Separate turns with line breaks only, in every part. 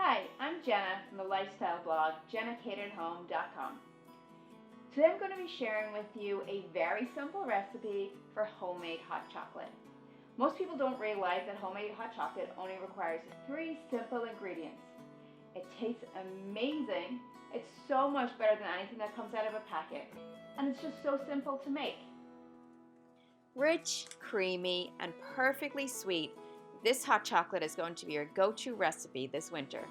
Hi, I'm Jenna from the lifestyle blog jennakatedhome.com. Today I'm going to be sharing with you a very simple recipe for homemade hot chocolate. Most people don't realize that homemade hot chocolate only requires 3 simple ingredients. It tastes amazing, it's so much better than anything that comes out of a packet, and it's just so simple to make.
Rich, creamy, and perfectly sweet, this hot chocolate is going to be your go-to recipe this winter.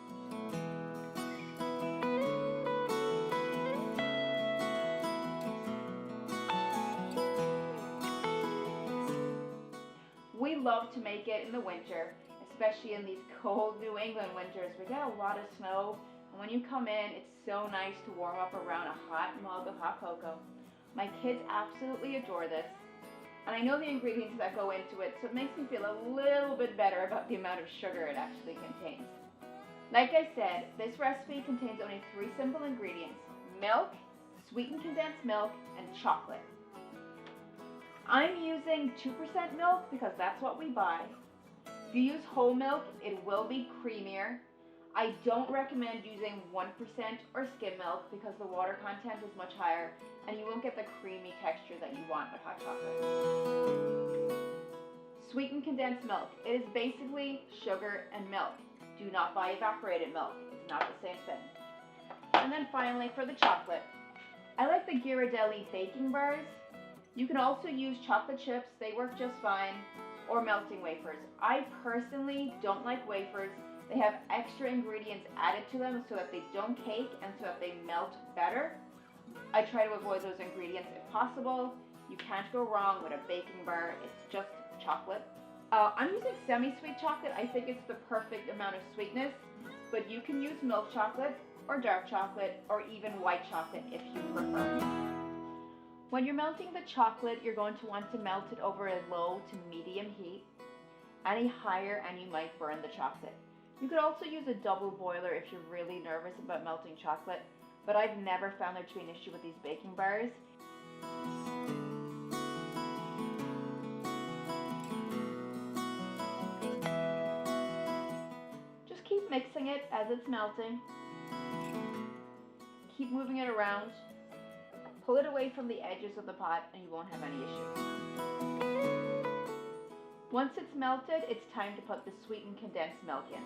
We love to make it in the winter, especially in these cold New England winters. We get a lot of snow, and when you come in, it's so nice to warm up around a hot mug of hot cocoa. My kids absolutely adore this, and I know the ingredients that go into it, so it makes me feel a little bit better about the amount of sugar it actually contains. Like I said, this recipe contains only 3 simple ingredients: milk, sweetened condensed milk, and chocolate. I'm using 2% milk because that's what we buy. If you use whole milk, it will be creamier. I don't recommend using 1% or skim milk because the water content is much higher and you won't get the creamy texture that you want with hot chocolate. Sweetened condensed milk. It is basically sugar and milk. Do not buy evaporated milk. It's not the same thing. And then finally for the chocolate. I like the Ghirardelli baking bars. You can also use chocolate chips, they work just fine, or melting wafers. I personally don't like wafers. They have extra ingredients added to them so that they don't cake and so that they melt better. I try to avoid those ingredients if possible. You can't go wrong with a baking bar, it's just chocolate. I'm using semi-sweet chocolate. I think it's the perfect amount of sweetness, but you can use milk chocolate or dark chocolate or even white chocolate if you prefer. When you're melting the chocolate, you're going to want to melt it over a low to medium heat. Any higher and you might burn the chocolate. You could also use a double boiler if you're really nervous about melting chocolate, but I've never found there to be an issue with these baking bars. Just keep mixing it as it's melting. Keep moving it around. Pull it away from the edges of the pot and you won't have any issue. Once it's melted, it's time to put the sweetened condensed milk in.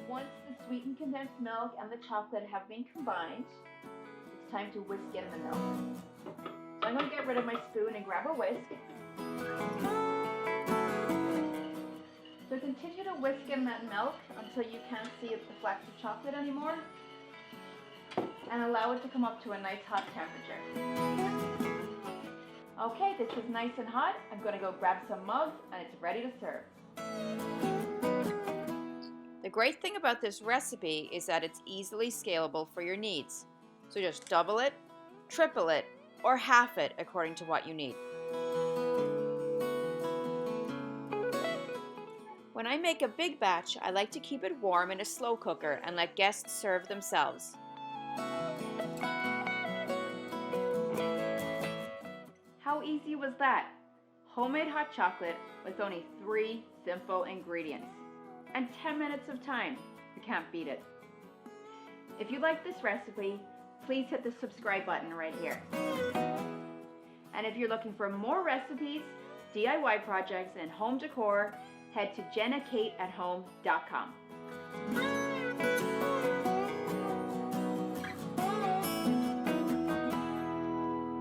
Once the sweetened condensed milk and the chocolate have been combined, it's time to whisk in the milk. So I'm going to get rid of my spoon and grab a whisk. So continue to whisk in that milk until you can't see the flecks of chocolate anymore, and allow it to come up to a nice hot temperature. Okay, this is nice and hot. I'm going to go grab some mugs and it's ready to serve.
The great thing about this recipe is that it's easily scalable for your needs. So just double it, triple it, or half it according to what you need. When I make a big batch, I like to keep it warm in a slow cooker and let guests serve themselves.
How easy was that? Homemade hot chocolate with only 3 simple ingredients and 10 minutes of time. You can't beat it. If you like this recipe, please hit the subscribe button right here. And if you're looking for more recipes, DIY projects, and home decor, head to jennakatedhome.com.